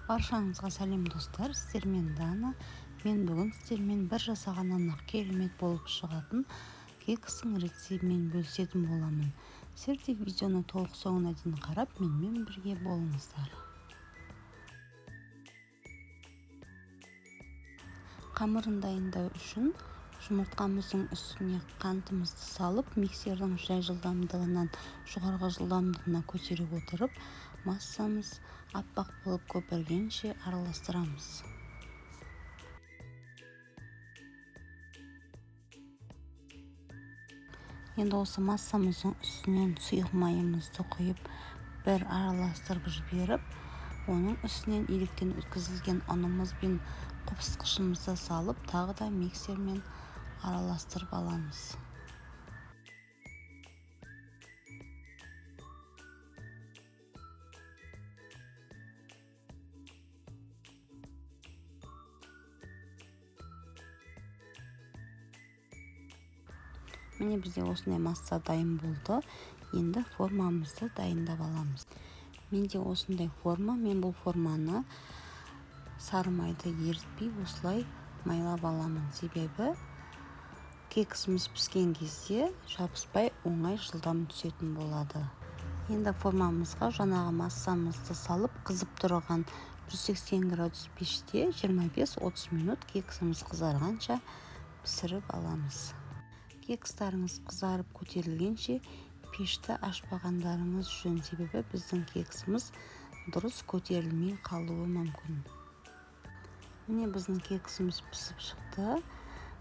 Баршаңызға сәлем достар, сіздермен Дана. Мен бүгін сіздермен бір жасағаннан ақ керемет болып шығатын кекстің рецебімен бөлісетін боламын. Сіздер де видеоны толық соңына дейін қарап, менімен бірге болыңыздар. Қамырын дайындау үшін жұмыртқамыздың үстіне қантымызды салып, миксердің жай жылдамдығынан жоғарғы жылдамдығына көтере отырып, массамыз аппақ болып көпіргенше араластырамыз. Енді осы массамыздың үстінен сұйық майымызды құйып, бір араластырып жіберіп, оның үстінен електен өткізілген ұнымыз бен қопсытқышымызды салып, тағы да миксермен араластырып аламыз. Міне бізде осындай масса дайын болды. Енді формамызды дайындап аламыз. Менде осындай форма. Мен бұл форманы сары майды ерітпей осылай майлап аламын. Себебі кексіміз піскен кезде жабыспай оңай жылдам түсетін болады. Енді формамызға жаңағы массамызды салып, қызып тұрған 180 градус пеште 25-30 минут кексіміз қызарғанша пісіріп аламыз. Кекстарыңыз қызарып көтерілгенше пешті ашпағандарыңыз жөн, себебі біздің кексіміз дұрыс көтерілмей қалуы мүмкін. Міне біздің кексіміз пісіп шықты.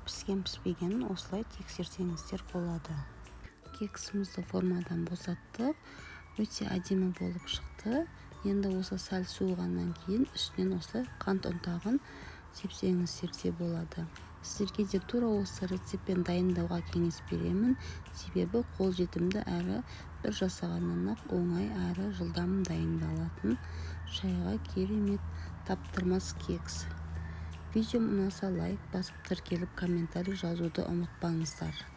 Піскен-піспегенін осылай тексерсеңіздер болады. Кексімізді формадан босаттық. Өте әдемі болып шықты. Енді осы сәл суығаннан кейін үстінен осылай қант ұнтағын сепсеңіздер де болады. Сіздерге де тура осы рецеппен дайындауға кеңес беремін. Себебі қолжетімді әрі бір жасағаннан ақ оңай әрі жылдам дайындалатын шайға керемет таптырмас кекс. Видеом ұнаса лайк басып тіркеліп комментарий жазуды ұмытпаңыздар.